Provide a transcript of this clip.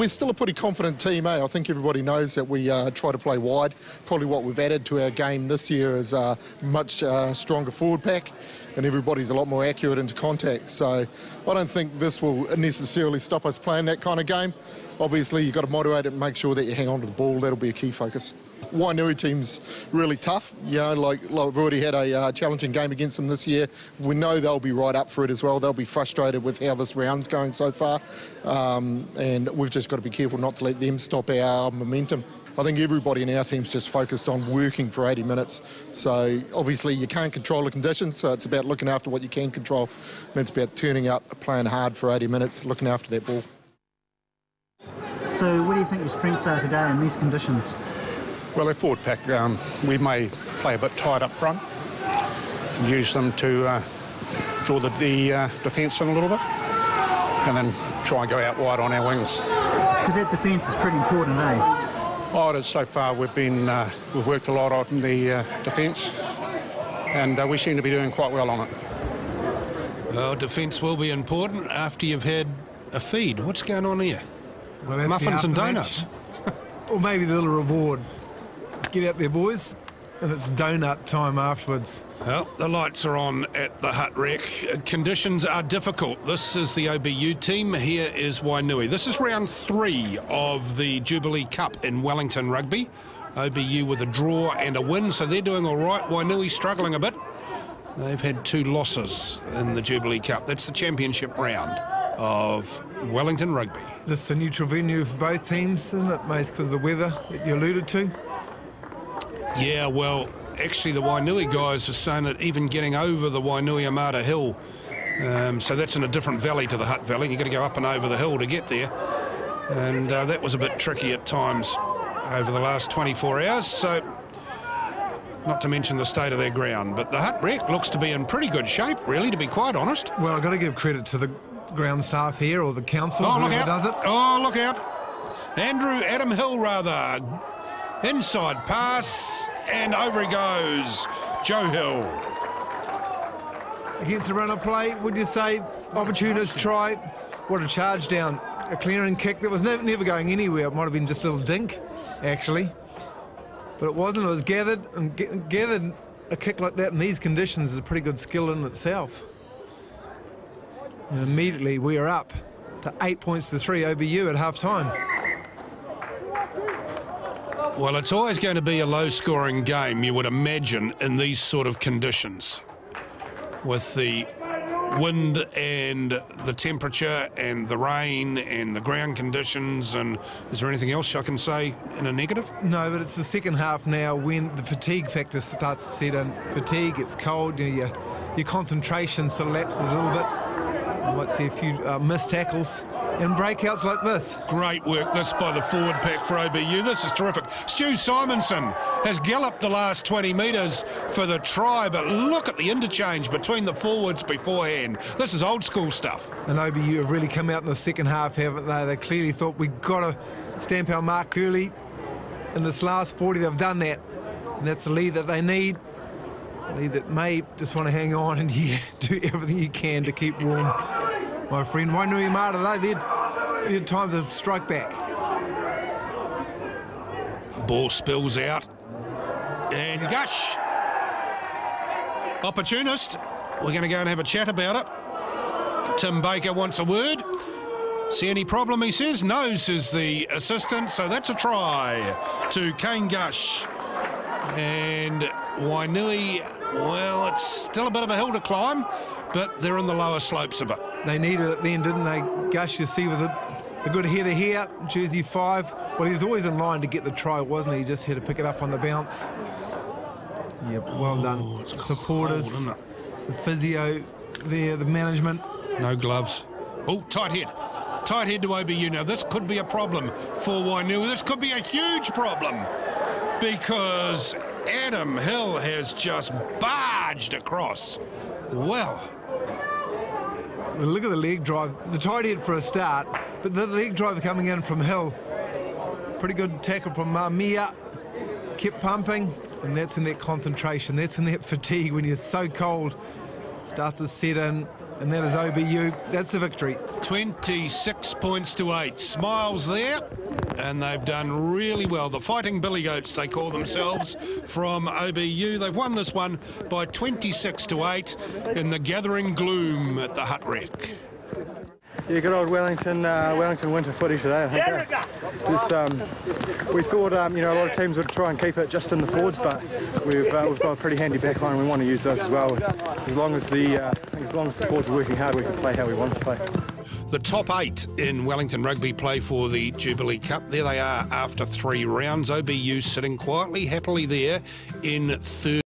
We're still a pretty confident team, I think everybody knows that we try to play wide. Probably what we've added to our game this year is a much stronger forward pack, and everybody's a lot more accurate into contact. So I don't think this will necessarily stop us playing that kind of game. Obviously, you've got to moderate it and make sure that you hang on to the ball. That'll be a key focus. Wainui team's really tough. You know, like we've already had a challenging game against them this year. We know they'll be right up for it as well. They'll be frustrated with how this round's going so far. And we've just got to be careful not to let them stop our momentum. I think everybody in our team's just focused on working for 80 minutes. So obviously you can't control the conditions, so it's about looking after what you can control. And it's about turning up, playing hard for 80 minutes, looking after that ball. So what do you think your strengths are today in these conditions? Well, our forward pack, we may play a bit tight up front and use them to draw the defence in a little bit, and then try and go out wide on our wings. Because that defence is pretty important, eh? Oh, it is so far. We've worked a lot on the defence, and we seem to be doing quite well on it. Well, defence will be important after you've had a feed. What's going on here? Well, muffins and donuts. Or maybe the little reward. Get out there, boys, and it's donut time afterwards. Well, the lights are on at the hut wreck. Conditions are difficult. This is the OBU team. Here is Wainui. This is round 3 of the Jubilee Cup in Wellington Rugby. OBU with a draw and a win, so they're doing all right. Wainui struggling a bit. They've had 2 losses in the Jubilee Cup. That's the championship round of Wellington Rugby. This is a neutral venue for both teams, isn't it, Mace, because of the weather that you alluded to? Yeah, well, actually the Wainui guys are saying that even getting over the Wainui Amata Hill, so that's in a different valley to the Hutt Valley. You've got to go up and over the hill to get there. And that was a bit tricky at times over the last 24 hours, so not to mention the state of their ground. But the hut wreck looks to be in pretty good shape, really, to be quite honest. Well, I've got to give credit to the ground staff here, or the council, whoever does it. Oh, look out. Adam Hill, rather. Inside pass, and over he goes. Joe Hill. Against the runner play, would you say opportunist try? What a charge down. A clearing kick that was never going anywhere. It might have been just a little dink, actually. But it wasn't. It was gathered, and gathered a kick like that in these conditions is a pretty good skill in itself. And immediately we are up to 8 points to 3 OBU at half-time. Well, it's always going to be a low-scoring game, you would imagine, in these sort of conditions. With the wind and the temperature and the rain and the ground conditions. And is there anything else I can say in a negative? No, but it's the second half now when the fatigue factor starts to set in. Fatigue, it's cold, you know, your concentration sort of lapses a little bit. You might see a few missed tackles and breakouts like this. Great work this by the forward pack for OBU. This is terrific. Stu Simonson has galloped the last 20 metres for the try, but look at the interchange between the forwards beforehand. This is old school stuff. And OBU have really come out in the second half, haven't they? They clearly thought we've got to stamp our mark early. In this last 40, they've done that. And that's the lead that they need. A lead that may just want to hang on and do everything you can to keep warm. My friend, Wainui Amata, they had times of strike back. Ball spills out. And Gush. Opportunist. We're going to go and have a chat about it. Tim Baker wants a word. See any problem, he says? No, says the assistant. So that's a try to Kane Gush. And Wainui, well, it's still a bit of a hill to climb, but they're in the lower slopes of it. They needed it then, didn't they? Gush, you see, with a good header here, jersey 5. Well, he was always in line to get the try, wasn't he? He just had to pick it up on the bounce. Yep, well done. It's supporters, cold, isn't it? The physio there, the management. No gloves. Oh, tight head. Tight head to OBU. Now, this could be a problem for Wainui. This could be a huge problem because Adam Hill has just barged across. Well. Look at the leg drive. The tight head for a start, but the leg drive coming in from Hill. Pretty good tackle from Mia. Kept pumping, and that's when that concentration, that's when that fatigue, when you're so cold, starts to set in, and that is OBU. That's the victory. 26 points to 8. Smiles there, and they've done really well. The Fighting Billy Goats, they call themselves, from OBU. They've won this one by 26 to 8 in the gathering gloom at the Hut Rec. Yeah, good old Wellington winter footy today, I think. We thought a lot of teams would try and keep it just in the forwards, but we've got a pretty handy back line. We want to use those as well. As long as the forwards are working hard, we can play how we want to play. The top 8 in Wellington Rugby play for the Jubilee Cup. There they are after 3 rounds. OBU sitting quietly, happily there in third.